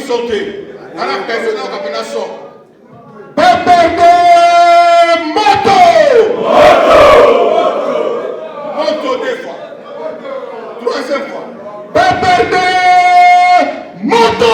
Santé. À la personne qui a fait la sorte. PPD moto. Moto deux fois. Troisième fois. PPD moto.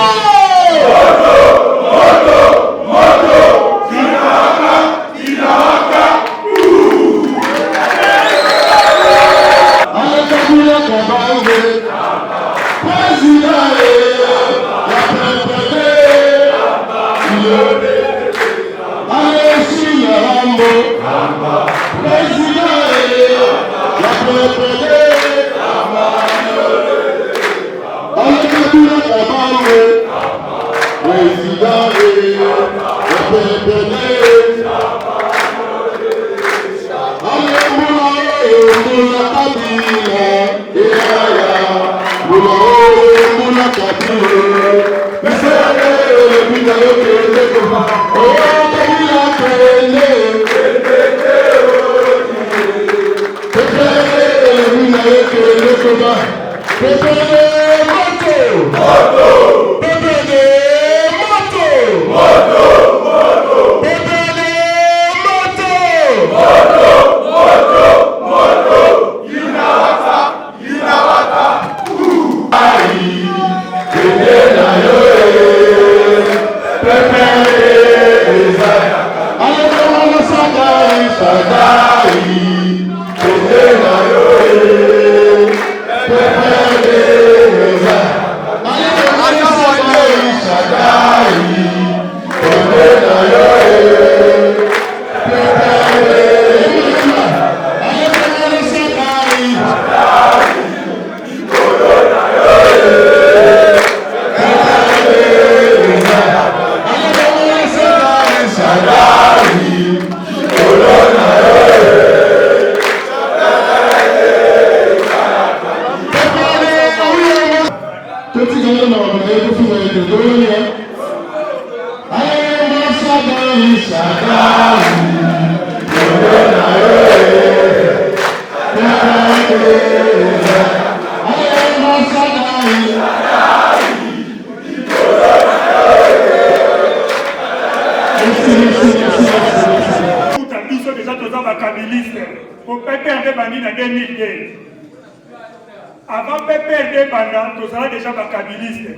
Avant PPRD Banda, nous avons déjà ma kabiliste.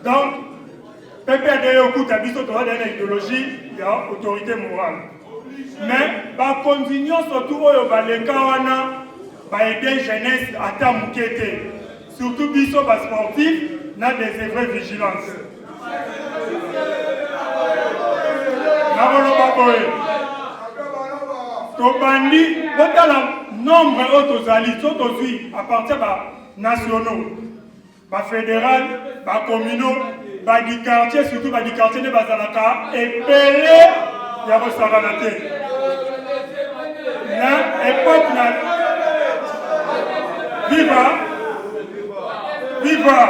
Donc, PPRD Yokuta Biso, tu as une idéologie, il y a autorité morale. Mais, par continuer surtout au Balekawana, par aider jeunesse à Tamukete. Surtout Biso, par sportif, n'a des vraies vigilances. Tobandi, votre nombre d'autozali, autosuit à partir de nationaux, fédéral, communaux, du quartier, surtout du quartier de Bazalaka, et Pelé, il y a Rossaranaté. L'époque, viva!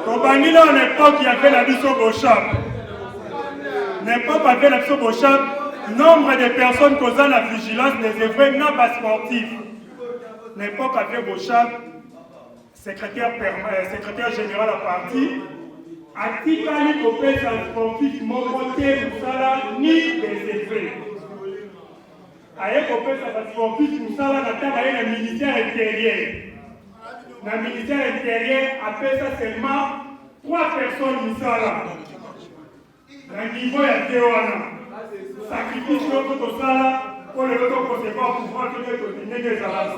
Tobandi, là, en époque, il y avait la biso Bochap. L'époque, il y avait la biso Bochap. Nombre de personnes causant la vigilance des événements non pas sportifs. L'époque avait Bochap, secrétaire général à parti, a dit qu'il faut faire un sportif, mon côté, ni des effets. Aïe, faut faire un sportif, tout ça, là, le ministère intérieur. Le ministère intérieur appelle ça seulement 3 personnes, là. Le niveau est Théoana. Sacrifice notre sala pour le recevoir pouvoir que nous donner des salades.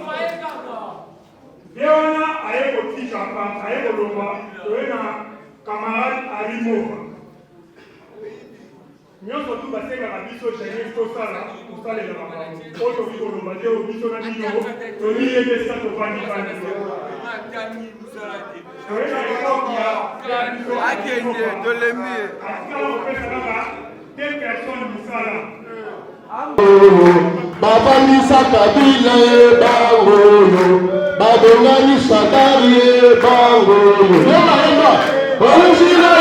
Déona aye petit chapa, aye kolomba, toena camarade Alimo. Nous surtout passé la biso chez nous sala, pour ça les là. Auto biso kolomba, au biso na nino, to ni les ça to vandi vandi. Toena époque ya, akende de l'aimer. Quelle personne nous a Baba Nisa Kabila Bangolo, Badonga Nisa Kari Bangolo. Onusila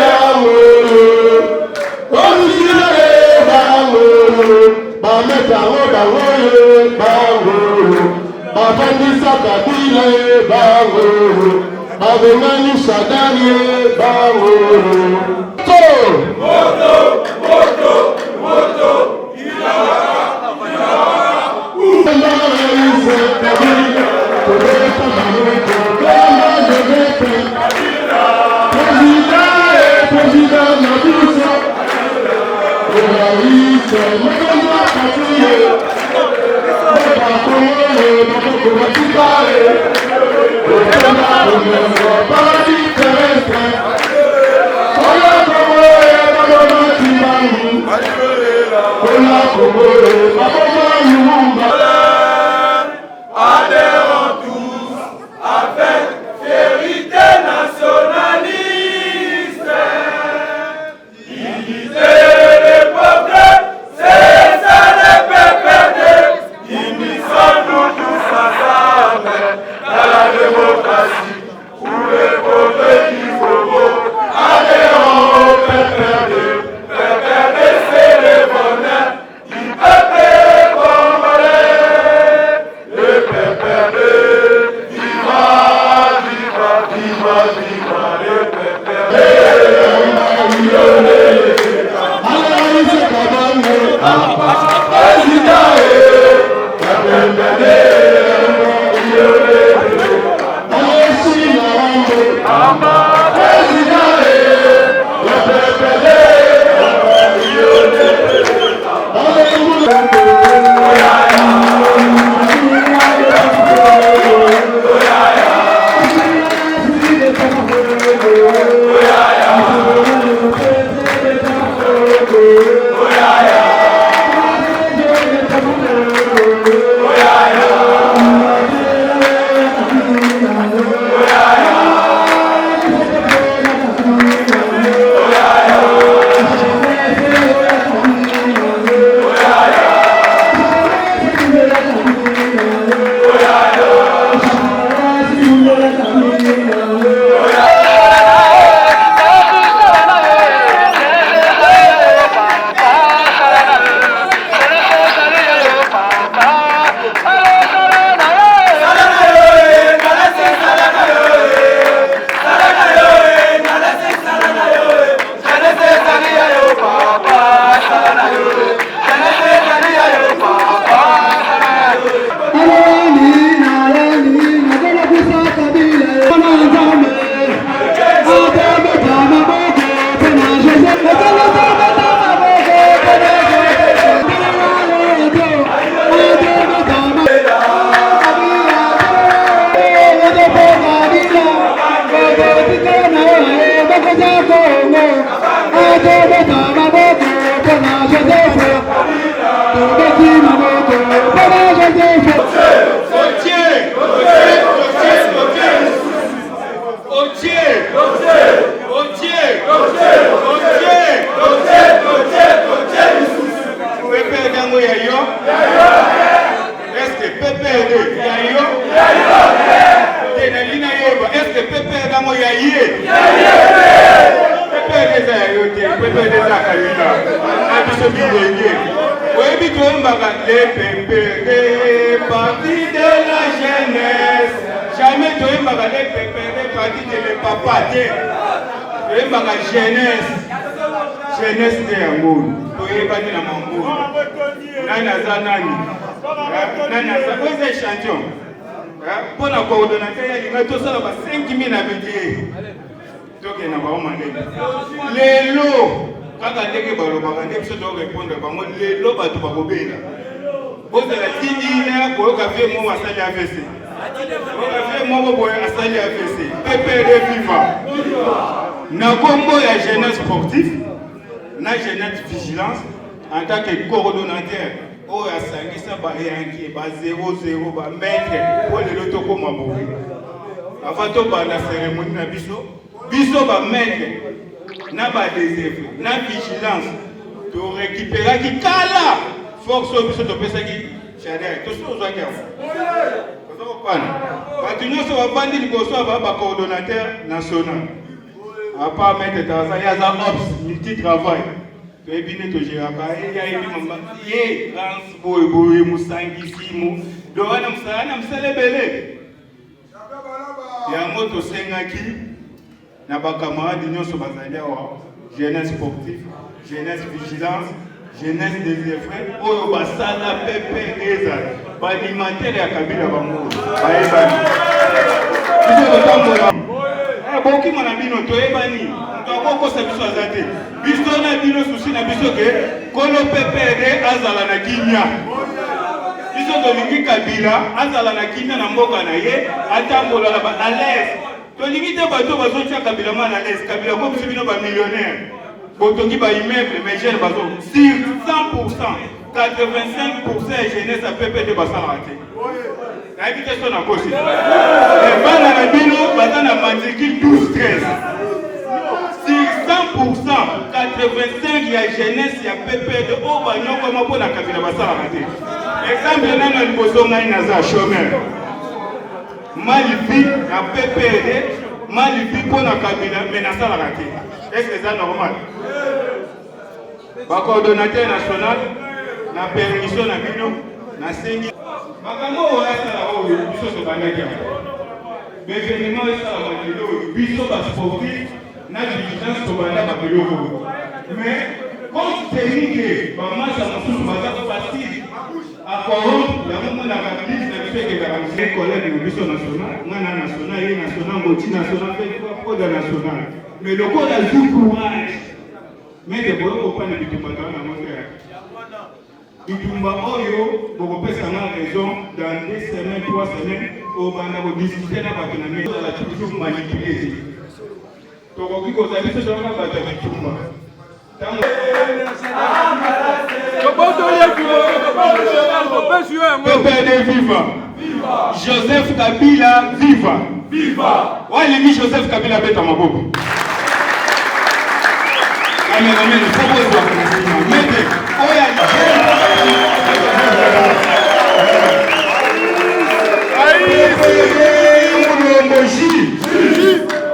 Bangolo, Onusila Bangolo, Bameta Bangolo, Baba Nisa Kabila Bangolo, Babengani Sadani Bangolo. Adhérons tous avec vérité nationaliste. Unité les peuples, c'est ça les PPD. Unissons-nous tous ensemble dans la démocratie pour les peuples du Congo. Adhérons au PPD. PPD c'est le bonheur du peuple congolais. Le PPD, viva, viva, viva, viva le PPD. Parti de la jeunesse, jamais tu es magalé parti de le papa, tu es magalé jeunesse, jeunesse de l'amour, tu es pas de l'amour, nana zanani, nana zanani, c'est champion. Pour la coordonnateur, il va tout ça là-bas 5 000 habitués. Donc il n'y a pas de les lots, quand on dit que les lots, répondre, les lots, tu vas obéir. Vous avez dit pour le café, moi, à Sali AVC. Le café, moi, à Sali AVC. PPD vivant. Nous avons la jeunesse sportive, la jeunesse vigilance, en tant que coordonnateur. Oh, à Sali, ça va rien qui est 0-0, va mettre pour les lotos comme à mourir. Avant de la cérémonie, Biso va mettre na désir, na vigilance, pour récupérer qui cala. Force au biso de pesa qui chadère tout ce qu'on doit faire. Vous comprenez? Quand nous sommes bandits du Kosovo, on va coordonnateur national. À part mettre dans ça, il y a un ops, multi-travail. Tu es bien tout gérer. Il y a une maman, il y a un boy, Moussangi, Simo. Donc on a un belé. yango tosengaki na bacamarade nyonso bazali awa jeunesse sportive, jeunesse vigilance, jeunesse désœuvrée oyo basala pepe ezali baanimatere ya kabila bango bayebani biso totambola bokima na bino toyebani moto akokosa biso aza te biso na bino susi na biso ke kolo pepede azala na kimia biso tolingi kabila azala na kimia na mboka na ye atambola na ba alaise tolingi te bato bazotia kabila ma na alaise kabila ko biso bino bamillionnaire botongi baimmeuble mais jeune bazo sur 100% 85% ya jeunesse ya PPD basalaka te nayebi te so na kosi bana na bino baza na matricule 12-13 sur 100% 85 ya jeunesse ya PPD oyo banyokoma mpo na kabila basalaka te exemple nano liboso ngai naza chômeur malipi na PPD malipi mpo na kabila me nasalaka te est-ce que eza normal bacoordonnateur national na permission na bino nasengi makambo oyo asala oyo biso tobandaki yango beveniment esala makelo oyo biso basportif na vigilance tobanda babiloko oyo mais compte tenu ke bamasa mosusu baza facile akorompe yango monaka bise na biso ekekaka mose collègue na biso national ngana national ye national ngoti national mpe koda national mais lokola zu courage mede boyokopana bitumba tala na moto ya bitumba oyo bokopesanga raison dans 2 semaines 3 semaines obanda kodiscute na bato na mezala toujours manipule te tokoki kozala biso toyoka bato ya bitumba PPD viva Joseph Kabila viva walingi Joseph Kabila beta maboko amen amen faut voir mete oya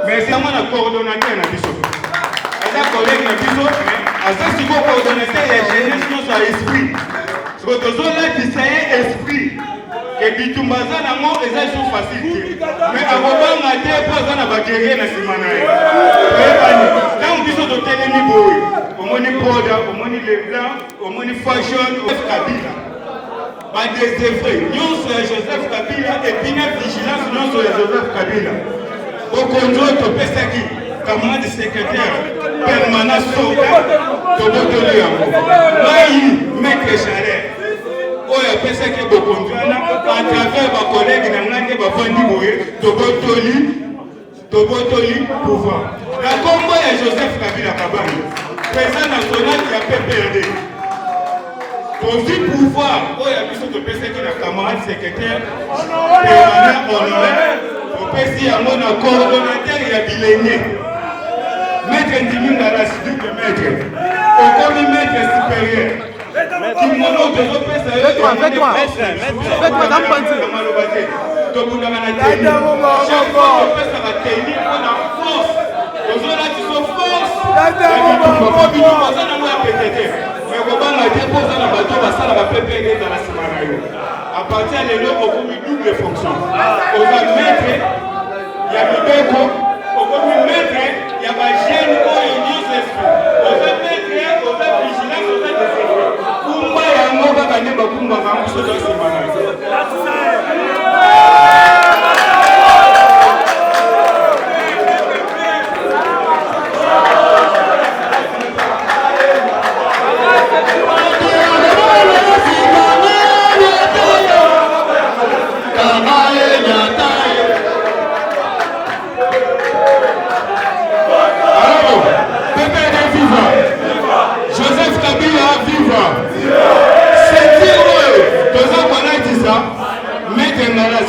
mais c'est moi le coordonnateur na biso eza collègue na biso asa siko coordonnateur ya jeunesse nyonso ya esprit siko tozolakisa ye esprit ke bitumba aza nango eza so facile te mais akobanga te mpo aza na baguerrier na nsima na ye oyebani ntango biso totelemi boye omoni poda omoni leblanc omoni fashion Kabila badésœuvré nyonso ya Joseph Kabila epi na vigilance nyonso ya Joseph Kabila okonzi oyo topesaki camarade secrétaire permanent soda tobotoli yango ngai maître Chalère oyo apesaki bokonzi wana à travers bacollègue na ngai nde bafandi boye tobotoli pouvoir na kombo ya Joseph Kabila Kabange président national ya PPRD tozwi pouvoir oyo biso topesaki na camarade secrétaire permanent honoraire topesi yango na coordonnateur ya bilenge maître Ndimingalas double maître okomi maître supérieur kimono tozopesa tobundaka na teni chaque fois topesaka teni mpona force tozolatiso force po bino baza nango ya pete te me kobanga te mpo oza na bato basalaka PPD ezala nsima na yo a partir ya lelo okomi double fonction oza maître ya mibeko okomi maître ya bagene oyo nyonso esprit oza maître oza vigilance oza désœuvré kumba yango kaka nde bakumbaka yango soki nsima na yo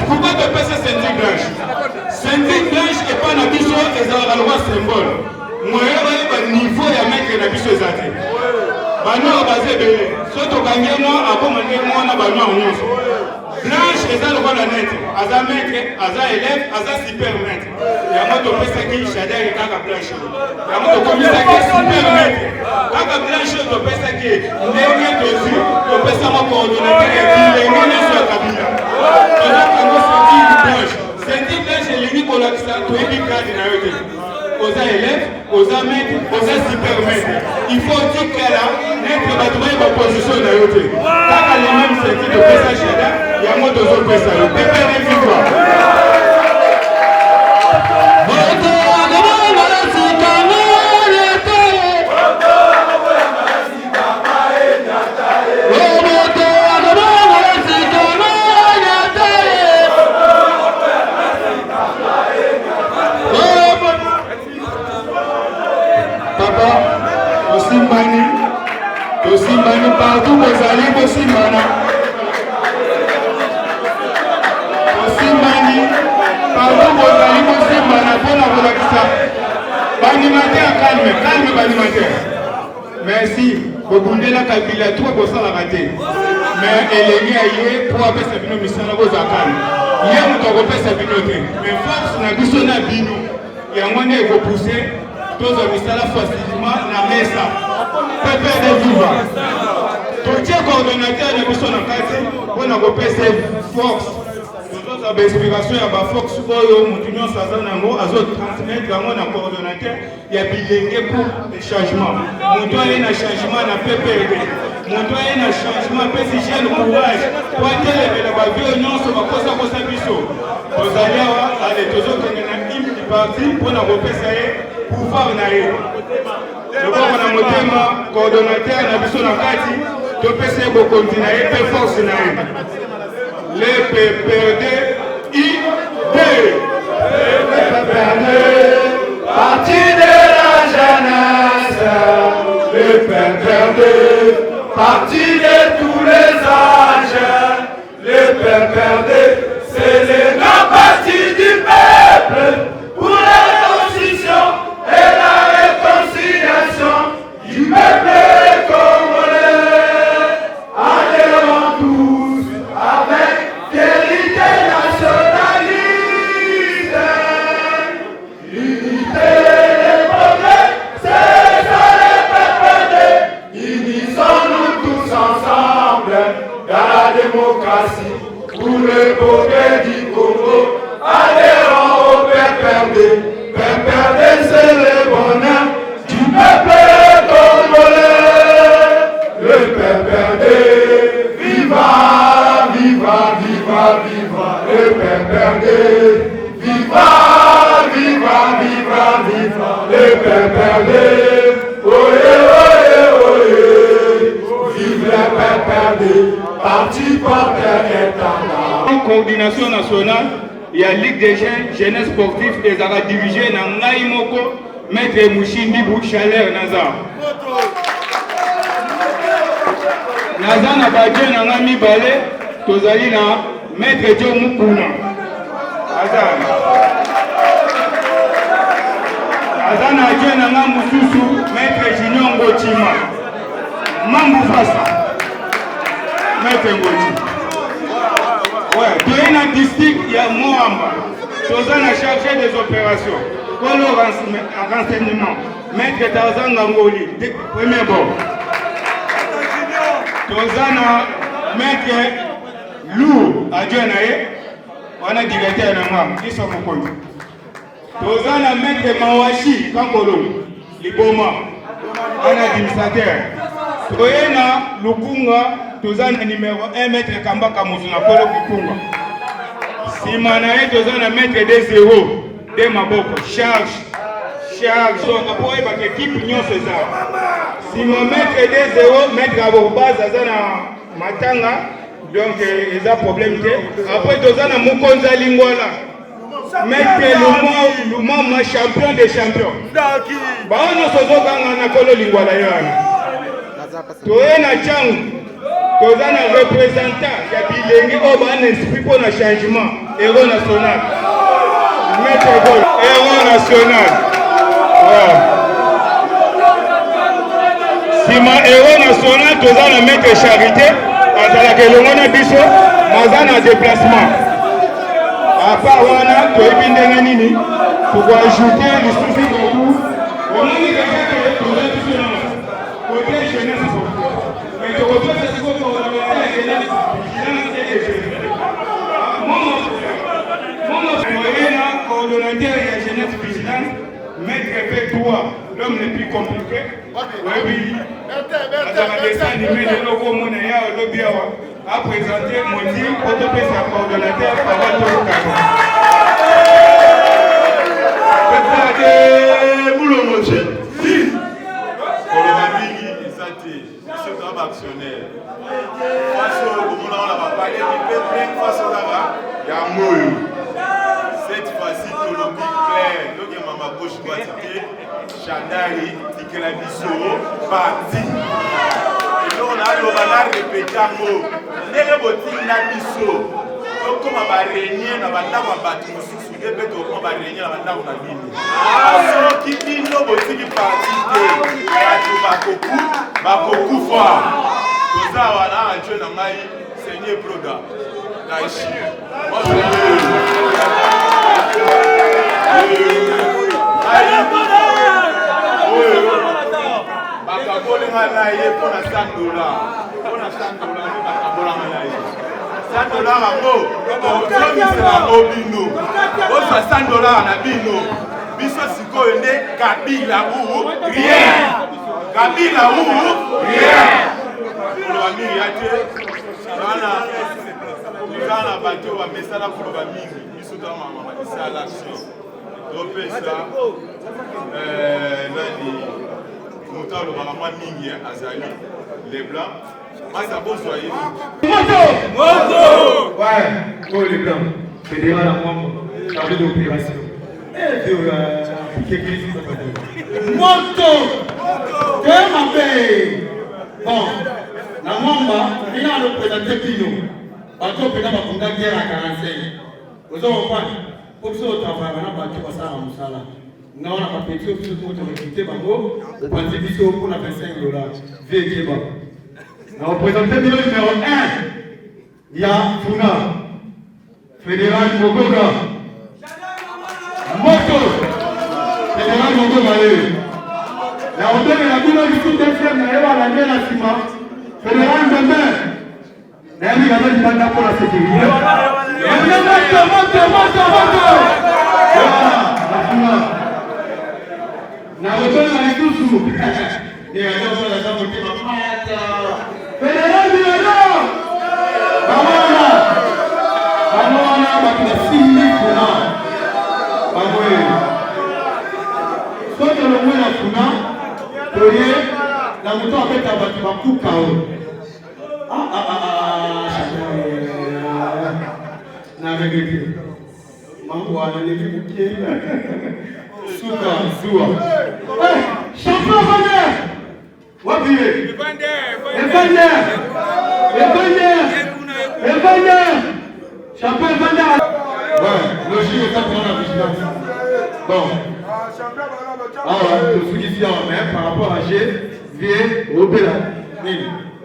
pourquoi tu passes ceinture blanche? Ceinture blanche et pas na biso ezalaka lokola symbole. Moyen bayeba niveau ya maître na biso eza te. Banoir baza ebele. So tokangi noir akoma ndenge mwana banoir nyonso. Blanche eza lokola nete. Aza maître, aza élève, aza super maître. Yango topesaki Shadari kaka blanche. Yango tokomisaki super maître. Kaka blanche topesaki ndenge tozwi topesama coordonnateur ya bilenge nyonso ya Kabila. Ceinture blanche tolingi kolakisa toyebi grade na yo te oza élève oza maître oza super maître il faut tikala netre bato baye baposition na yo te kaka le même senti topesa sheda yango tozopesa yo pepene vivre Tosimbani partout bozali bosimbana Tosimbani partout bozali bosimbana mpona kolakisa baanimateur calme baanimateur merci bobundela kabila to bosalaka te mais elengi aye po apesa bino misala bozala calme ye moto akopesa bino te mais force na biso na bino yango nde ekopousse tozwa misala facilement na mesa pepe de viva totie coordonnateur na biso na kati mpona kopesa force tozozwa bainspiration ya baforce oyo motu nyonso aza nango azotransmettre yango na coordonnateur ya bilenge pour le changement moto aye na changement na PPRD moto aye na changement apesi jeune courage po atelemela bavio nyonso bakosakosa biso tozali awa ale tozokende na hymne du parti mpona kopesa ye pouvoir na ye loboko na motema coordonnateur na biso na kati topesa ye bokonzi na ye mpe force na ye le PPRD ID Parti de la jeunesse, le PPRD, parti de tous les âges, le PPRD, c'est le grand parti du peuple pour la constitution et la réconciliation du peuple congolais. Adhérons tous avec vérité nationaliste, l'unité des progrès, c'est ça le PPRD. Unissons-nous tous ensemble dans la démocratie pour le progrès du Congo. Adhérons au PPRD. PPRD, c'est le bonheur du peuple congolais. Le PPRD, viva, viva, viva, viva. Le PPRD, viva, viva, viva, viva. Le PPRD, oye, oye, oye. Vive le PPRD, parti porteur étendard. En coordination nationale il y a Ligue des jeunes jeunesse sportive et ça va diriger na ngai moko maître Mushindi Bouchaler Nazar na badje na nga mibale tozali na maître Dio Mukuna azana adje na nga mususu maître Junior Ngochima Mambu Fasa maître Ngochi ouais, tu es dans le district, il y a Moamba. Tu es chargé des opérations. Pour le renseignement, maître Tarzan Ngangoli, premier bord. Tu es maître Lou Adjonaye, on a directeur de moi, qui sont mon compte. Tu es maître Mawashi Kankolo, Liboma, on a administrateur. Tu es Lukunga. Tozana numéro 1 maître Kambaka Muzuna Polo Kikunga. Simanae tozana maître de 0 de Maboko. Charge. Donc après il y a équipe union César. Sima maître de 0 maître Abobaz Azana Matanga. Donc il y a problème. Après tozana Mukonza Lingwala. Maître Lumama champion des champions. Bah on a sozoka na Kolo Lingwala yana. Toena Changu. Toza na représentant ya bilengi oyo bana esprit pour le changement héros national maître Gol héros national sima héros national toza na maître Charité azalaka elongo na biso maza na déplacement à part wana toyebi ndenge nini tokoajouter lisusu koku omoni kaka ke toza biso na côté jeunesse mais tokopesa jeunesse vigilante, maître fait toi, l'homme le plus compliqué. Oui, dans un dessin animé de Logo Monaya, Lobiawa, a présenté Mondi, Otopé sa coordonnateur, Pavato Kano. Moulomoti, si. Pour le Mamigi, Santé, c'est un actionnaire. Face au Boumona, on a parlé du peuple, face au Dara, il y a un mot. Cette fois-ci, tout le monde clair. Donc, il y a ma gauche droite, Chandari, Tikelabiso, parti. Et là, on a répété un mot. Les rebotines Nabiso. Donc, comme on va régner, on va battre nos sous. On va régner, on va battre nos qui dit nos boutiques partis, Bakoku fort. Tout ça, voilà, un Dieu n'a pas saigné Broda. Naïchi. Bakabole ngalaye pour la $100. Pour la $100, bakabole ngalaye. $100 à mot. Ton c'est la mobino. Vous $100 à bino. Biso siko ene Kabila ou rien. Kabila ou rien. Pour le mingi yate. Kana bato wa mesala pour le mingi. Biso ta mama c'est à l'action. Donc ça nani mutalo mama mingi azali les blancs. Masa bozo yi. Moto. Ouais, oh les blancs. Fédéral à membre, chargé d'opération. Moto! T'es ma paix! Bon, la Mamba, il a représenté Pino. Bateau Pina va fonder guerre à 45. Vous avez compris? Pour ce travail, on a battu ça à Moussala. Nous on a pas pété au plus pour recruter Bango. On pense que c'est pour la $25. Vieux Kéba. La représenté numéro 1, il y a Funa. Fédéral Mogoga. Moto! Fédéral Mogo Malé. La hauteur de la boule du sud d'Efrem n'a pas la mienne à ciment. Fédéral Mbembe. N'a pas la mienne pour la sécurité. Moto! La hauteur de la Itousou. Et la hauteur de la Fédéral Mbembe. Bamona! Bamona, bakina 6 000 francs. Bamoué. Soit que le mot la funa, la moto avec ta bâtiment va couper KO. N'a regretté. Mambo a levé mon pied. Souka, Zoua. Champion Vander! Wabiye! Vander! Champion Vander! Ouais, logique au temps de la vigilance. Bon. Alors, tout ce qui est en main par rapport à G, vient au Béla.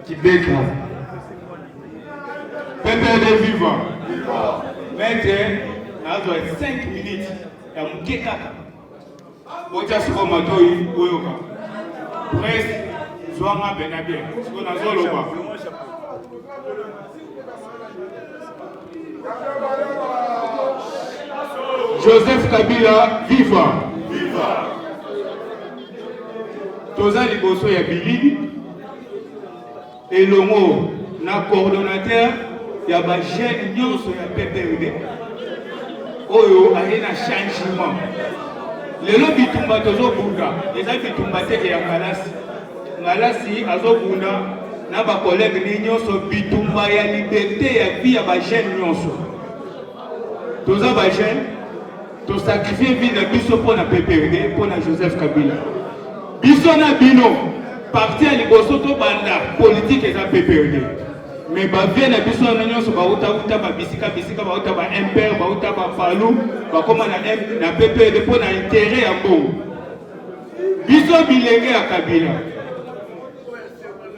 Qui béca. PPRD vivant. Maître, on doit être 5 minutes. Il y a mon kékaka. Ocha siko matoi, oyoka. Presse, Zouanga Benabien. Ce qu'on a zoloba. Joseph Kabila, viva! Viva! Toza liboso ya bilili. Et le mot, na coordonnateur, ya ba jeune nyonso ya PPRD. Oyo, aye na changement. Lelo bitumba tozo bunda. Eza bitumba teke ya Ngalasi. Ngalasi azo bunda. Na ba collègue ni nyonso bitumba ya liberté ya vie ya ba jeune nyonso. Toza ba jeune. To sacrifier vie na biso pour na PPRD, pour na Joseph Kabila. Biso na bino, parti à liboso to banda, politique et PPRD. Mais ba vie na biso na nyonso ba uta ba bisika ba uta ba MPR, ba uta ba Falou, ba koma na PPRD pour na intérêt ya bon. Biso bilenge ya Kabila.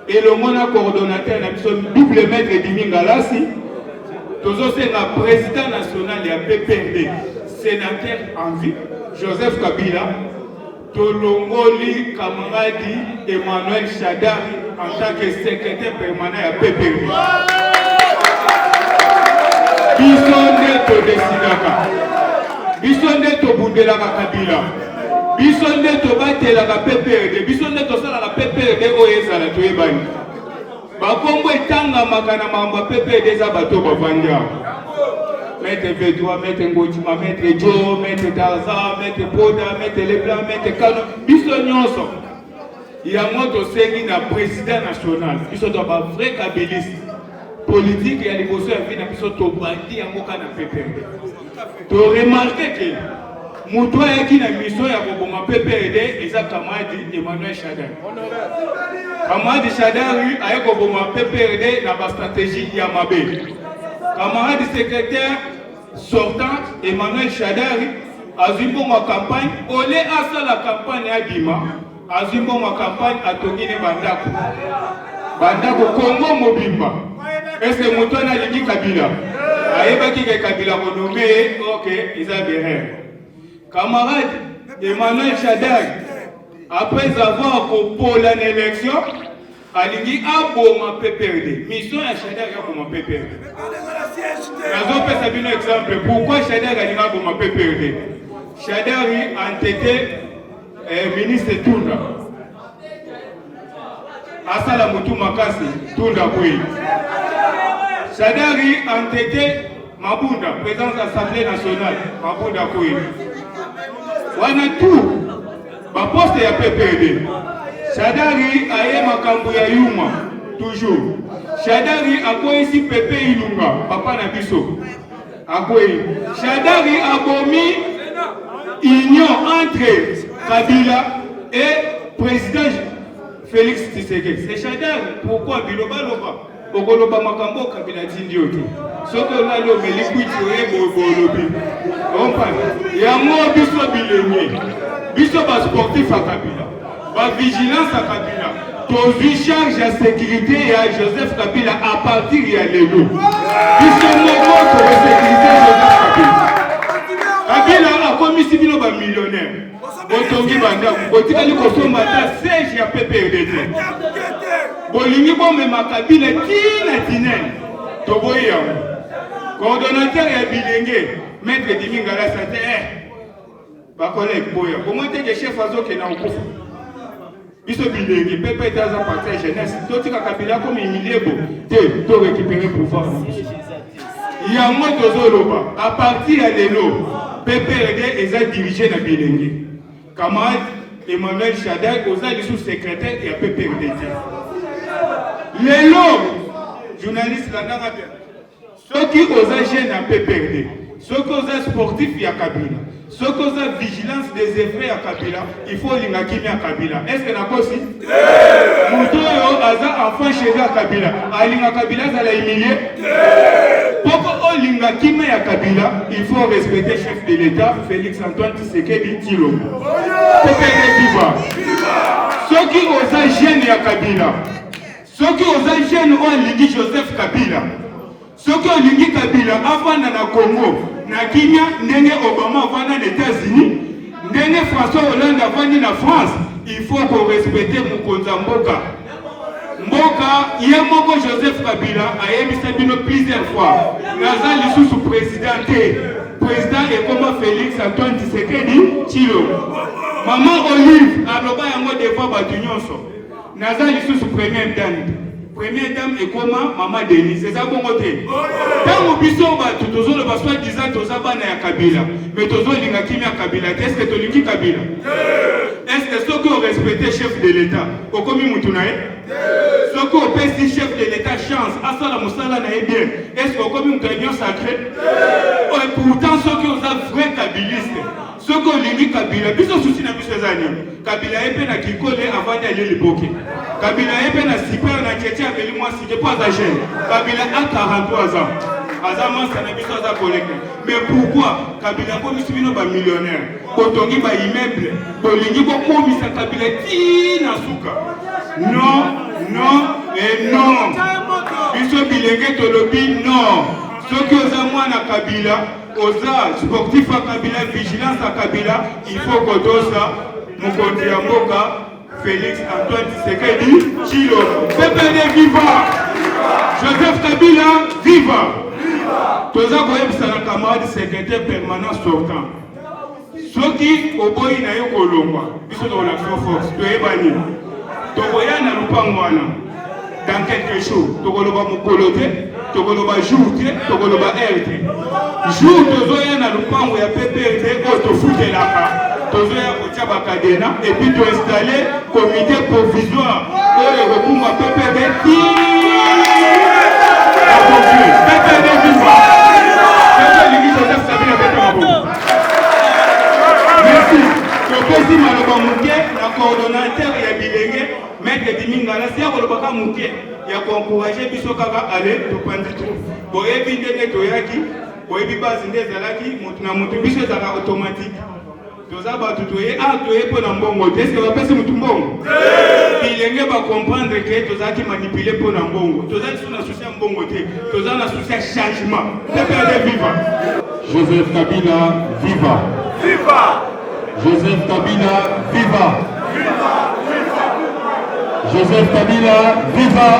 Et le mona coordonnateur na biso double maître Dimi Ngalasi. Tozo c'est la président national ya PPRD. Sénateur en vie, Joseph Kabila, Tolongoli Kamaradi Emmanuel Chadari en tant que secrétaire permanent à PPRD. Bisonde to desidaka. biso nde tobundelaka Kabila, biso nde tobatelaka PPRD, biso nde tosalaka PPRD oyo ezala toyebani. Bakombo etangamaka na makambo ya PPRD eza bato bavandi awa. Maître Vedua, Maître Ngotima, Maître Joe, Maître Tarzan, Maître Poda, Maître Leblanc, Maître Kano, biso nyonso. Yango tosengi na président national, biso to ba vrai kabiliste. Politique ya liboso ya vie na biso to bandi yango kana PPRD. To remarquer que muto ayaki na mission ya koboma PPRD eza Kamadi Emmanuel Shadari. Kamadi Shadari ayaki koboma PPRD na ba stratégie ya mabe. Camarade secrétaire sortant Emmanuel Shadari azimbo ma campagne olé asa la campagne à Bima azimbo ma campagne à Tongine Bandako Congo Mobimba. Est-ce que Moutona Ligi Kabila ayeba ki Kabila renommé OK Isabelle. Camarade Emmanuel Shadari après avoir composé l'élection alingi aboma PPRD. Mission à Shadari aboma PPRD. Un exemple. Pourquoi Shadari alingi aboma PPRD? Shadari a entêté ministre Tunda. Asala Mutu Makasi Tunda Kouy. Shadari a entêté Mabunda, président de l'Assemblée nationale. Mabunda Kouy. Wana tout. Ba poste ya PPRD. Shadari aye makambo ya yuma toujours. Shadari akoye ici Pepe Ilunga papa na biso. Akoye. Shadari abomi union entre Kabila et président Félix Tshisekedi. C'est Shadari. Pourquoi biloba loba? Okoloba makambo Kabila tindiote. Soko na lo melikwiti oyebo bolobi. Compagnie. Ya mo biso bilenye. Biso ba sportif à Kabila. La vigilance à Kabila. Tozu charge à sécurité et à Joseph Kabila à partir de l'élo. Ils sont nombreux pour la sécurité de Joseph Kabila. Kabila a commis 6 000 millionnaires. Botongi Banda, Botikali Kosomata, siège à PPRD. Bolingi Bomema Kabila, Tina Tinen. Toboya. Coordonnateur et Bilenge, Maître Dimingala Sate. Ba collègue Boya. Comment est-ce que chef Azo qui est en cours? Biso bilengi pepe etaza parti jeunesse totika Kabila comme humilié te to récupérer pouvoir yango tozoloba à partir ya lelo PPRD eza dirigé na bilengi Camarade Emmanuel Shadari oza lisu secrétaire ya PPRD lelo journaliste landanga bien soki oza jeune na PPRD soki oza sportif ya Kabila. Ce que la vigilance des effets à Kabila, il faut l'ingakimi à Kabila. Est-ce que n'a pas aussi? Moutoyo aza enfant chez Kabila. Alinga Kabila ça l'a humilié. Pourquoi l'ingakimi à Kabila, il faut respecter le chef de l'État, Félix Antoine Tshisekedi Tshilombo. PPRD viva. Ceux qui osent gêner à Kabila, ceux qui osent gêner ont ligi Joseph Kabila. Ceux qui ont ligi Kabila avant dans le Congo. Na Kenya, ndenge Obama avant les États-Unis, ndenge François Hollande avant la France, il faut qu'on respecte Mukonza Mboka. Mboka, Yemoko Joseph Kabila a émis Sabino plusieurs fois. Naza sous président et comme Félix Antoine Tshisekedi Tshilombo. Maman Olive, aloba yango devant Batunyonso. Naza sous première dame. Première dame et comment Maman Denis, c'est ça bon côté. Quand nous bisons, tout le monde va soit disant que nous avons Kabila, mais tous les gens qui ont Kabila, est-ce que tu as Kabila? Est-ce que ceux qui ont respecté le chef de l'État, au commis Moutunaï, ceux qui ont payé chef de l'État chance, à ça la Moussala n'a bien, est-ce qu'au commis Moutunaï sacré? Pourtant, ceux qui ont un vrai Kabiliste, ceux qui ont l'imi Kabila, ils ont souci dans ces années. Kabila est peine à qui coller avant d'aller le bloquer. Kabila est peine à super na Tchétché avec moi si je pas âgé. Kabila a 43 ans. Azaman ça n'a pas à collecter. Mais pourquoi Kabila comme si nous sommes millionnaires, Botongi ba immeuble, Bolingi ba comme ça Kabila tina suka. Non, non et non. Biso bilenge tolobi non. Ceux qui ont moi na Kabila, osa sportif à Kabila, vigilance à Kabila, il faut que tout ça, mon côté à Moka, Félix Antoine Tshisekedi Tshilombo. PPRD viva! Joseph Kabila viva! Toza koyebisa na camarade secrétaire permanent sortant. soki oboyi na yo kolongwa biso tokola force toyebani tokoya na lupango wana dans quelque chose tokoloba mokolo te tokoloba jour te tokoloba heure te jour tozoya na lupango ya PPRD oyo tofutelaka tozoya kotia bakadena epuis toinstalle comité provisoire oyo ekokumba PPRD ti PPRD viva elingi joseph sabina petamabo merci topesi maloba moke na coordonnateur ya bilenge maître dimingala si akolobaka moke ya koencourage biso kaka ale topandi tu boyebi ndenge toyaki boyebi basi nde ezalaki motu na motu biso ezalaka automatique toza bato toye toye mpo na mbongo te eske bapesi motu mbongo bilenge bacomprendre ke tozalaki manipule mpo na mbongo tozali so na susi ya mbongo te toza na susi ya changement PPRD viva Joseph Kabila viva. viva Joseph Kabila viva. Joseph Kabila viva.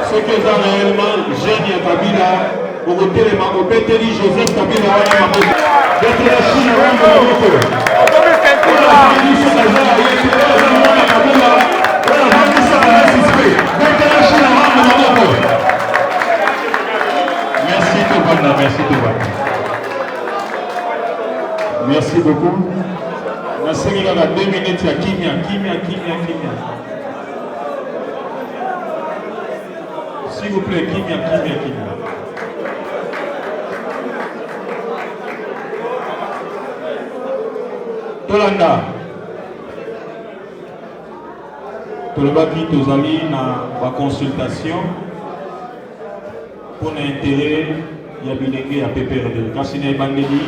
Ce que ça réellement génie à Kabila, au côté de ma Beteli Joseph Kabila, d'être la Chine au Morocco. Merci Tobanda, merci Tobanda. Merci beaucoup. La série a 2 minutes à Kimia. S'il vous plaît, Kimia. Tolanda. Tolobaki tozali na ba consultation pour l'intérêt ya bilenge ya PPRD. Kasi na ebandeli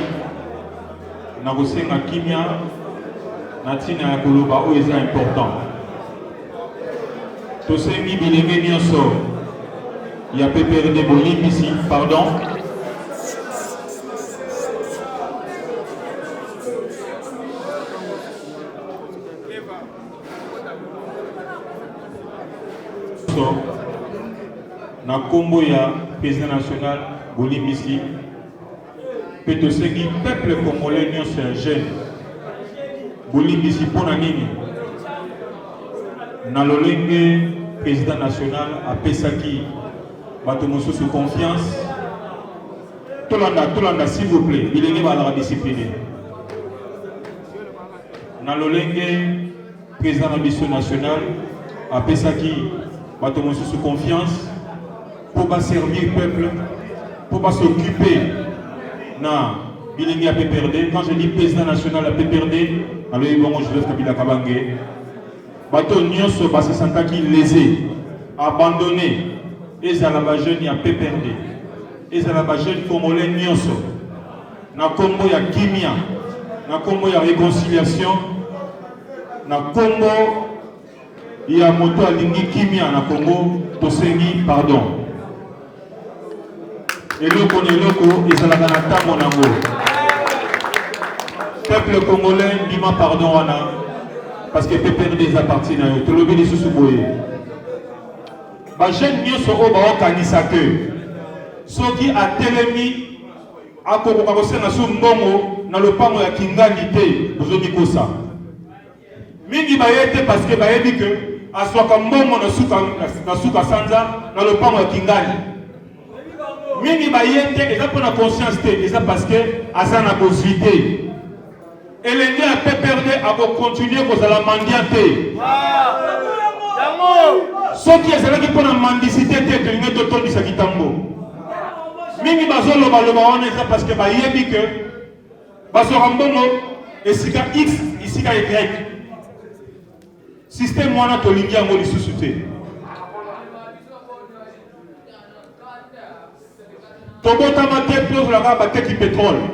na kosenga kimia na tina ya koloba oyo eza important. Tosengi bilenge nyonso ya PPRD bolimbisi, pardon. Na kombo ya président national bolimbisi pe tosengi peuple congolais nyonso ya jeune bolimbisi mpona nini na lolenge président national apesaki bato mosusu confiance tolanda s'il vous plaît bilenge balaka discipliné na lolenge président na biso national apesaki bato mosusu confiance pour pas servir peuple, pour pas s'occuper na bilenge à PPRD. Quand je dis président national à PPRD, alors bon, je lève Kabila Kabangé. Bato nyonso ba se sentaki lésé, abandonné. Et à la jeune à PPRD. Et à la jeune congolais nyonso. Na kombo ya kimia, na kombo ya réconciliation, na kombo ya moto alingi kimia na Congo, tosengi pardon. Eloko ezalaka na ntango nango. Peuple congolais bima pardon wana parce que PPRD appartient na yo. Tolobi lisusu boye. Ba jeune nyonso oyo baokanisa ke soki atelemi akokoka kosenga so mbongo na lopango ya kingandi te ozomikosa. Mingi baye te parce que bayebi ke aswaka mbongo na suka sanza na lopango ya kingandi. Mingi bayete eza pour la conscience te eza parce que asa na bozvité elenge ya PPRD abo continuer kozala mandia te soki ezalaki pour la mendicité te tolingi totondisa kitambo mingi bazoloba wana eza parce que bayebi que bazoka mbongo esika x esika y système wana tolingi yango lisusu te. Tobotama te po tozalaka bateki pétrole.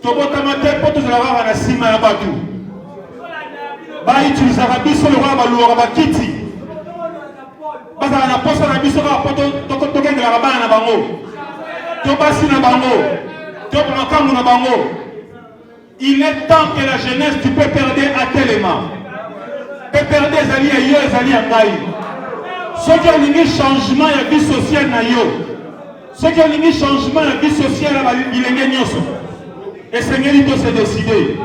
Tobotama te po tozalaka na nsima ya bato. Bautilisaka biso lokola baluwaka bakiti. Bazala na posa na biso kaka po tokengelaka bana na bango. To basi na bango. To makambo na bango. Il est temps que la jeunesse du PPRD atelema. PPRD ezali ya yo ezali ya ngai. Soki olingi changement ya vie sociale na yo. Ceux qui ont mis changement la vie sociale, il est gagné. Et c'est lui qui s'est décidé.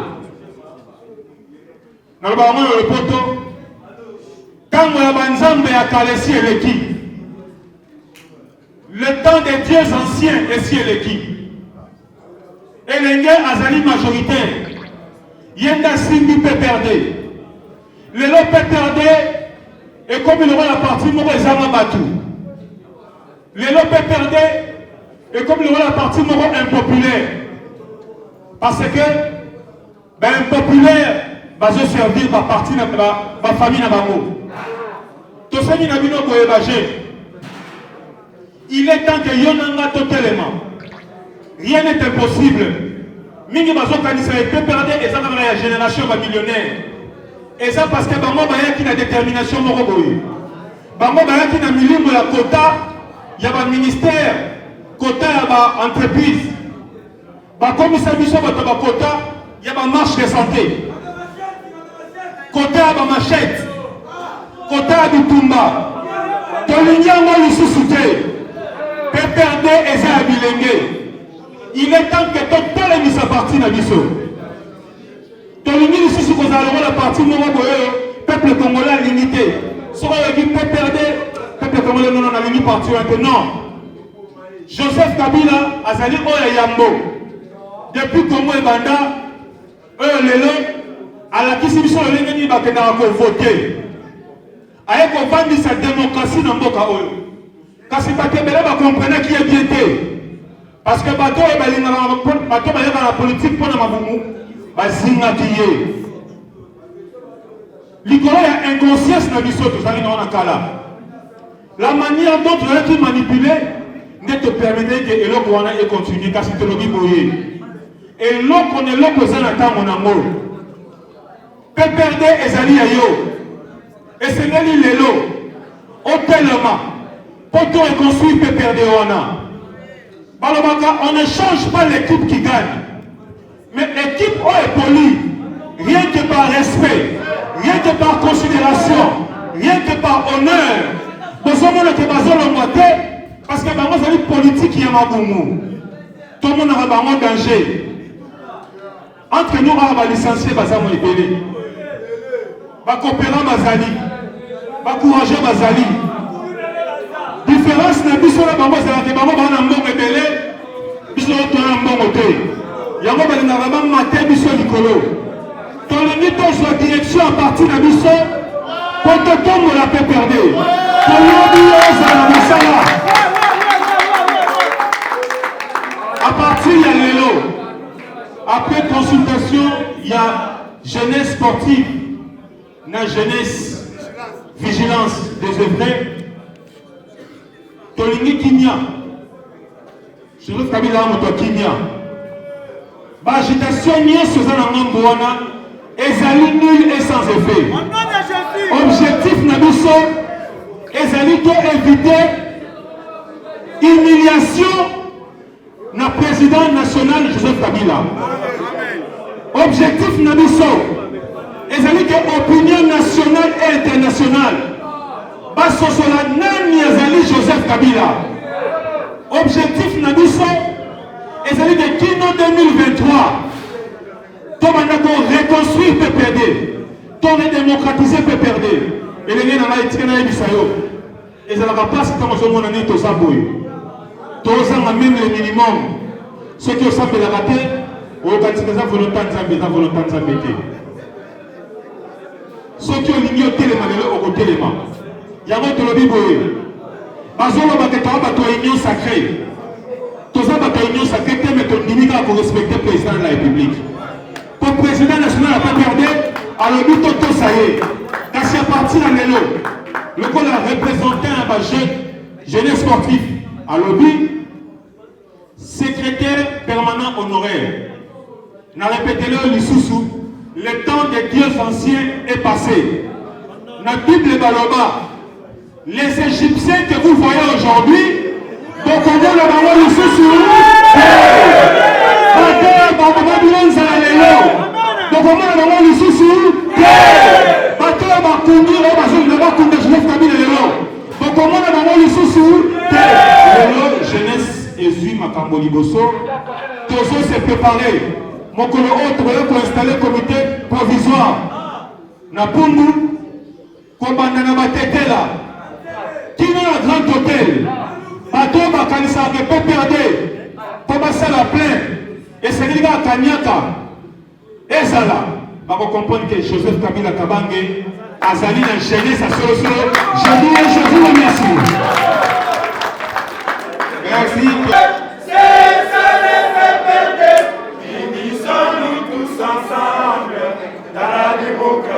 Dans le baron, le poteau, quand on a banzambe à Kalesi et l'équipe, le temps des dieux anciens est si l'équipe. Et les gars azali majoritaire. Yenda Simbi peut perdre. Le lot peut perdre. Et comme il aura la partie, il aura Zama Batou. Le lot peut perdre. Et comme il aura la partie, il aura impopulaire. Parce que, ben, impopulaire, va se servir par partie de la famille de Bango. Tout ça, il a il est temps que Yonanga totalement. Rien n'est impossible. Mingi bazo kanisa peut perdre et ça dans la génération millionnaire. Et ça parce que Bango Baya qui a détermination moroboy. Bango Baya qui a milimo la quota, il y a un ministère, quota il y a une entreprise. Ba commissaire biso ba quota, il y a une marche de santé. Quota il y a une machette. Quota du Tumba. Tolinyango lususute. Peut perdre et ça a bilingué. Il est temps que tout le monde soit parti dans l'issue. Tout le monde ici, vous allez la partie de le peuple congolais a limité. Si vous avez dit peut perdre, le peuple congolais non a limité parti. Non. Joseph Kabila a dit Oya Yambo. Depuis Congo et Banda, Lelo, à la question de l'ennemi, il va voter. Avec on va dire sa démocratie dans Boka Oyo. Quand c'est pas que Bela va comprendre qui est bien été. Parce que bateau est dans la politique pour la Maboumou, Bazinga qui est. L'icône a inconscience dans l'histoire de Kala. La manière dont tu as été manipulé ne te permettait que l'Okoana ait continué, car c'est le Biboye. Et l'Okone est l'Okozanata mon amour. Peut perdre Ezali Ayo. Et c'est Nelly Lelo. Hôtellement. Pour tout reconstruire, peut perdre Oana. On ne change pas l'équipe qui gagne. Mais l'équipe est polie. Rien que par respect, rien que par considération, rien que par honneur. Parce que c'est une politique qui est Maboumou. Tout le monde a un danger. Entre nous, on va licencier Bazamo et Bélé. On va coopérer Bazali. On va encourager Bazali. Différence n'est plus sur la bambo, c'est la bambo va en bon rebelle, puis sur un bon côté. Yango va n'avoir maté biso likolo. Ton limite sur la direction à partir de biso, pour te tomber la paix perdue. Pour l'oublier, ça la masala. À partir il y a l'élo. Après consultation, il y a jeunesse sportive, la jeunesse vigilance des œuvres. Tolingi Kinya, je veux que Kabila Moto Kinya. L'agitation n'y est sur un Ngambouana, ezali nul et sans effet. Objectif Nabiso, ezali to éviter humiliation na président national Joseph Kabila. Objectif Nabiso, ezali que opinion nationale et internationale. Basosola Nani Azali Joseph Kabila. Objectif Nabiso, ezali de Kino 2023. Tomanako reconstruire PPD. Tourner démocratiser PPD. Et les gens n'ont pas été dans les bisayo. Et ça n'a pas passé comme on a dit tout ça. Tout ça, même le minimum. Ceux qui ont ça de la raté, on va dire que ça volontaire de s'embêter. Ceux qui ont l'ignoré au téléma, au téléma. Il y a un autre lobby boy. Bazolo baketa bato union sacrée. Tout ça bato union sacrée, mais ton limite pour respecter le président de la République. Pour le président national n'a pas perdu, alors nous tout ça y est. Quand c'est parti dans l'élo, le col a représenté un jeune sportif à lobby, secrétaire permanent honoraire. N'a répété le Lissoussou, le temps des dieux anciens est passé. Dans Bible Baloba, les Égyptiens que vous voyez aujourd'hui, donc on voit le ballon Lissoussou. Donc on voit le ballon Lissoussou. Bateau Bakundi, on va Joseph Kabila. Donc on voit le ballon Lissoussou. Jeunesse Jésus makambo liboso tozo se préparer mokolo autre pour installer comité provisoire na Pundu kobanda na batetela kino na grand hôtel bato bakanisa ke PPRD po basala plein esengeli kaka kaniaka ezala comprendre que Joseph Kabila Kabange azali na jeunesse à solo. Je vous remercie. Merci. C'est ça les PPRD, unissons-nous tous ensemble dans la démocratie.